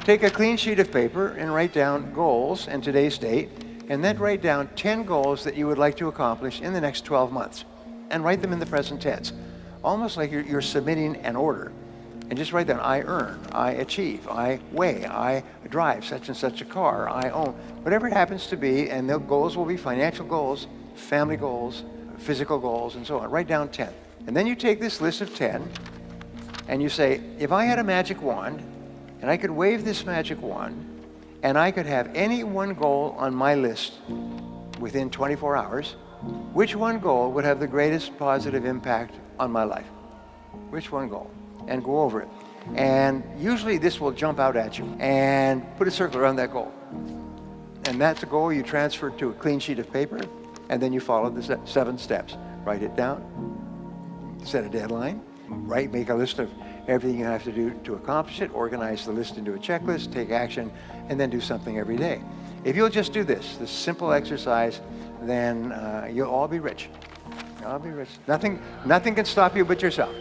Take a clean sheet of paper and write down goals and today's date, and then write down 10 goals that you would like to accomplish in the next 12 months. And write them in the present tense, almost like you're submitting an order. And just write down, I earn, I achieve, I weigh, I drive such and such a car, I own, whatever it happens to be, and the goals will be financial goals, family goals, physical goals, and so on. Write down 10. And then you take this list of 10, and you say, if I had a magic wand, and I could wave this magic wand, and I could have any one goal on my list within 24 hours, which one goal would have the greatest positive impact on my life? Which one goal? And go over it. And usually this will jump out at you. And put a circle around that goal. And that's a goal you transfer to a clean sheet of paper, and then you follow the 7 steps. Write it down, set a deadline, make a list of everything you have to do to accomplish it, organize the list into a checklist, take action, and then do something every day. If you'll just do this simple exercise, then you'll all be rich. I'll be rich. Nothing can stop you but yourself.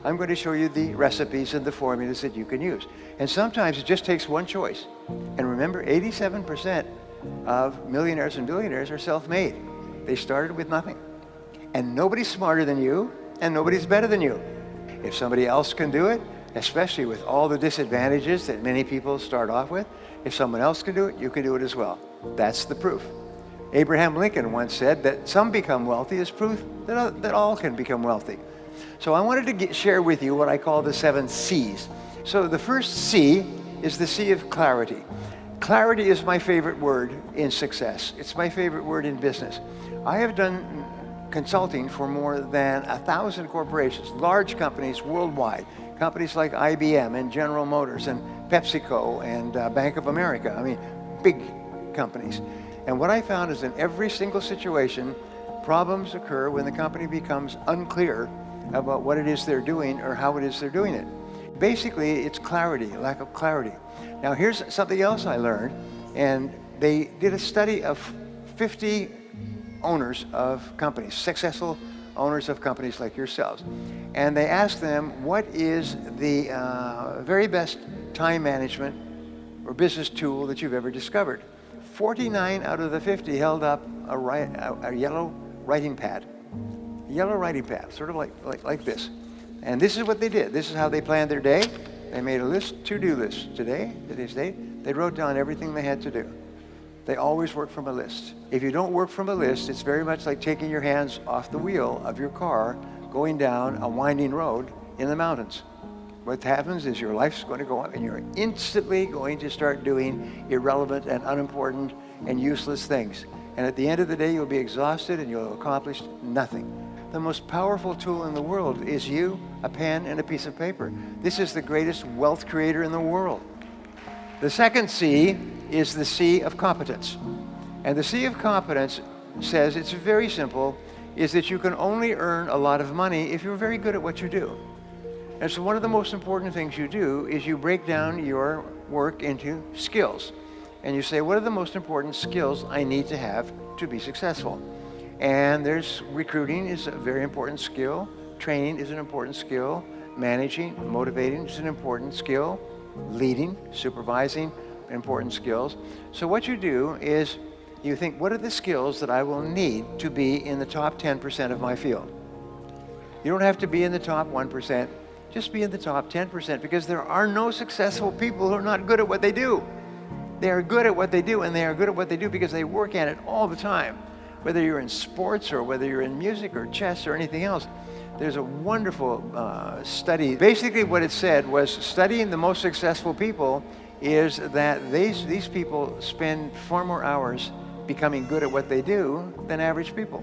I'm going to show you the recipes and the formulas that you can use. And sometimes it just takes one choice. And remember, 87% of millionaires and billionaires are self-made. They started with nothing. And nobody's smarter than you, and nobody's better than you. If somebody else can do it, especially with all the disadvantages that many people start off with, if someone else can do it, you can do it as well. That's the proof. Abraham Lincoln once said that some become wealthy is proof that all can become wealthy. So I wanted to share with you what I call the 7 C's. So the first C is the C of clarity. Clarity is my favorite word in success. It's my favorite word in business. I have done consulting for more than 1,000 corporations, large companies worldwide, companies like IBM and General Motors and PepsiCo and Bank of America. I mean, big companies. And what I found is in every single situation, problems occur when the company becomes unclear about what it is they're doing or how it is they're doing it. Basically, it's clarity, lack of clarity. Now, here's something else I learned, and they did a study of 50 owners of companies, successful owners of companies like yourselves. And they asked them, what is the very best time management or business tool that you've ever discovered? 49 out of the 50 held up a yellow writing pad. A yellow writing pad, sort of like this. And this is what they did. This is how they planned their day. They made a list, to-do list. Today's date, they wrote down everything they had to do. They always work from a list. If you don't work from a list, it's very much like taking your hands off the wheel of your car going down a winding road in the mountains. What happens is your life's going to go up and you're instantly going to start doing irrelevant and unimportant and useless things. And at the end of the day, you'll be exhausted and you'll have accomplished nothing. The most powerful tool in the world is you, a pen, and a piece of paper. This is the greatest wealth creator in the world. The second C is the C of competence. And the C of competence says, it's very simple, is that you can only earn a lot of money if you're very good at what you do. And so one of the most important things you do is you break down your work into skills. And you say, what are the most important skills I need to have to be successful? And there's recruiting is a very important skill. Training is an important skill. Managing, motivating is an important skill. Leading, supervising, important skills. So what you do is you think, what are the skills that I will need to be in the top 10% of my field? You don't have to be in the top 1%. Just be in the top 10%, because there are no successful people who are not good at what they do. They are good at what they do, and they are good at what they do because they work at it all the time. Whether you're in sports or whether you're in music or chess or anything else, there's a wonderful study. Basically what it said was studying the most successful people is that these people spend far more hours becoming good at what they do than average people.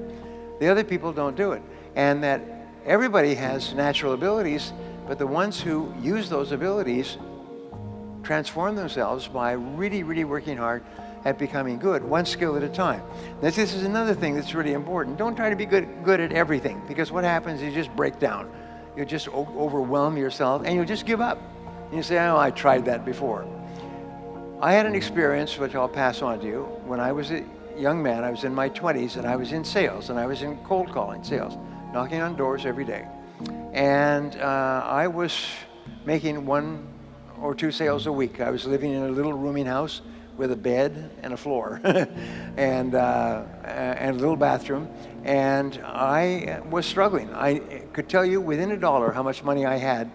The other people don't do it. And that everybody has natural abilities, but the ones who use those abilities transform themselves by really, really working hard at becoming good, one skill at a time. This is another thing that's really important. Don't try to be good at everything, because what happens is you just break down. You just overwhelm yourself and you just give up. You say, oh, I tried that before. I had an experience which I'll pass on to you. When I was a young man, I was in my 20s, and I was in sales, and I was in cold calling sales, knocking on doors every day. And I was making 1 or 2 sales a week. I was living in a little rooming house with a bed and a floor and a little bathroom. And I was struggling. I could tell you within $1 how much money I had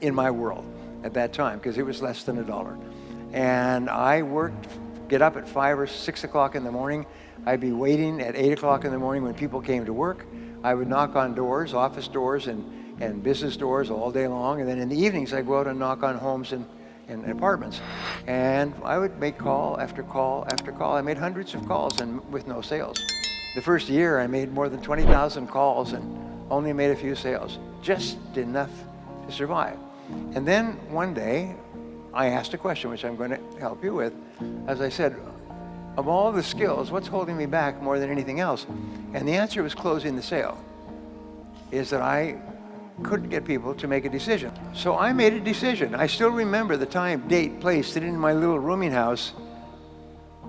in my world at that time, because it was less than $1. And I worked, get up at 5 or 6 o'clock in the morning. I'd be waiting at 8 o'clock in the morning when people came to work. I would knock on doors, office doors and business doors all day long. And then in the evenings, I'd go out and knock on homes and apartments. And I would make call after call after call. I made hundreds of calls and with no sales. The first year, I made more than 20,000 calls and only made a few sales. Just enough to survive. And then one day, I asked a question, which I'm going to help you with. As I said, of all the skills, what's holding me back more than anything else? And the answer was closing the sale. Is that I couldn't get people to make a decision. So I made a decision. I still remember the time, date, place, sitting in my little rooming house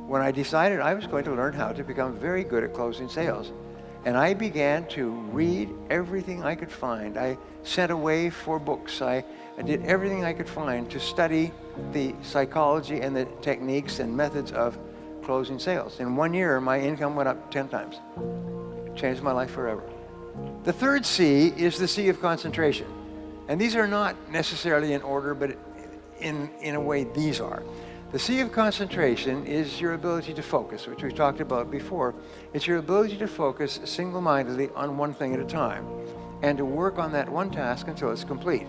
when I decided I was going to learn how to become very good at closing sales. And I began to read everything I could find. I sent away 4 books. I did everything I could find to study the psychology and the techniques and methods of closing sales. In 1 year, my income went up 10 times. It changed my life forever. The third C is the C of concentration. And these are not necessarily in order, but in a way these are. The C of concentration is your ability to focus, which we talked about before. It's your ability to focus single-mindedly on one thing at a time and to work on that one task until it's complete.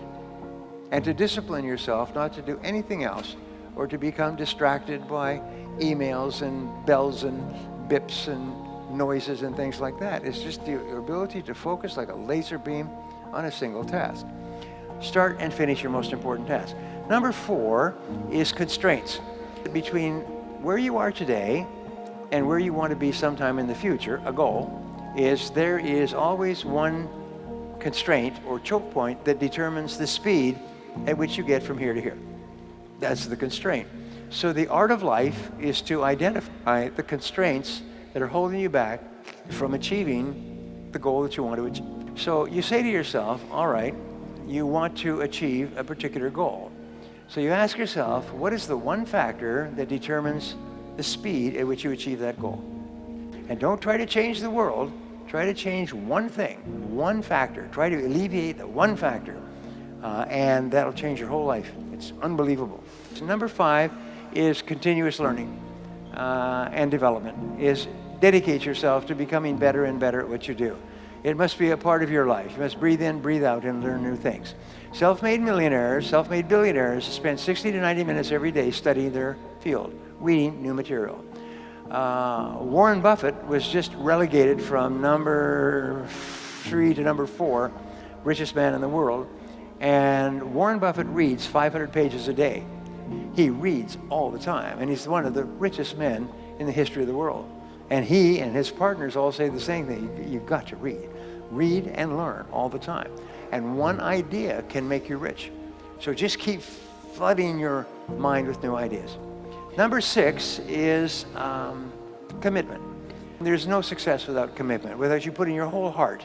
And to discipline yourself not to do anything else or to become distracted by emails and bells and bips and noises and things like that. It's just your ability to focus like a laser beam on a single task. Start and finish your most important task. Number 4 is constraints. Between where you are today and where you want to be sometime in the future, a goal, is there is always one constraint or choke point that determines the speed at which you get from here to here. That's the constraint. So the art of life is to identify the constraints that are holding you back from achieving the goal that you want to achieve. So you say to yourself, all right, you want to achieve a particular goal. So you ask yourself, what is the one factor that determines the speed at which you achieve that goal? And don't try to change the world. Try to change one thing, one factor. Try to alleviate the one factor, and that'll change your whole life. It's unbelievable. So number 5 is continuous learning and development, is dedicate yourself to becoming better and better at what you do. It must be a part of your life. You must breathe in, breathe out, and learn new things. Self-made millionaires, self-made billionaires spend 60 to 90 minutes every day studying their field, reading new material. Warren Buffett was just relegated from number 3 to number 4, richest man in the world. And Warren Buffett reads 500 pages a day. He reads all the time, and he's one of the richest men in the history of the world. And he and his partners all say the same thing. You've got to read. Read and learn all the time. And one idea can make you rich. So just keep flooding your mind with new ideas. Number 6 is commitment. There's no success without commitment, without you putting your whole heart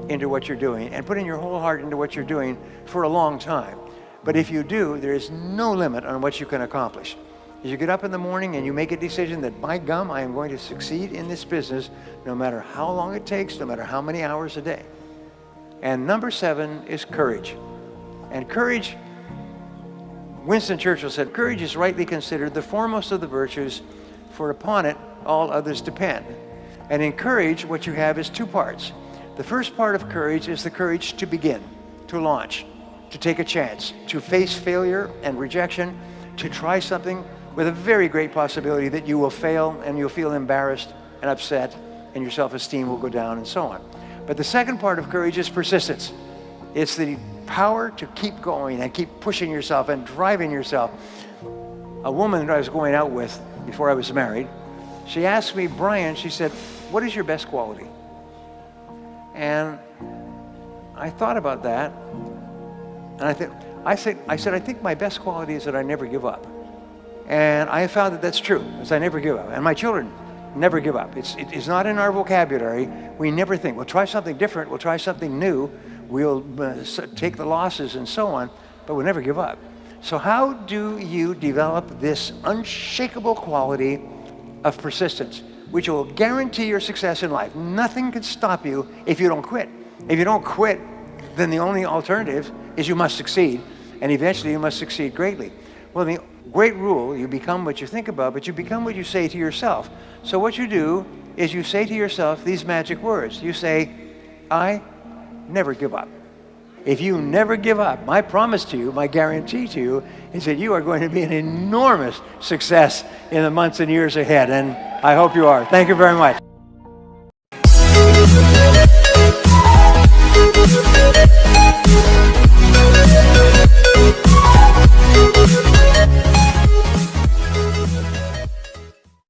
into what you're doing and putting your whole heart into what you're doing for a long time. But if you do, there is no limit on what you can accomplish. As you get up in the morning and you make a decision that, by gum, I am going to succeed in this business no matter how long it takes, no matter how many hours a day. And number 7 is courage. And courage, Winston Churchill said, courage is rightly considered the foremost of the virtues, for upon it all others depend. And in courage, what you have is 2 parts. The first part of courage is the courage to begin, to launch, to take a chance, to face failure and rejection, to try something with a very great possibility that you will fail and you'll feel embarrassed and upset and your self-esteem will go down and so on. But the second part of courage is persistence. It's the power to keep going and keep pushing yourself and driving yourself. A woman that I was going out with before I was married, she asked me, Brian, she said, what is your best quality? And I thought about that, and I said, I think my best quality is that I never give up. And I have found that that's true, because I never give up. And my children never give up. It's not in our vocabulary. We never think, we'll try something different, we'll try something new, we'll take the losses and so on, but we'll never give up. So how do you develop this unshakable quality of persistence, which will guarantee your success in life? Nothing can stop you if you don't quit. If you don't quit, then the only alternative is you must succeed, and eventually you must succeed greatly. Well, the great rule, you become what you think about, but you become what you say to yourself. So what you do is you say to yourself these magic words. You say, I never give up. If you never give up, my promise to you, my guarantee to you, is that you are going to be an enormous success in the months and years ahead, and I hope you are. Thank you very much.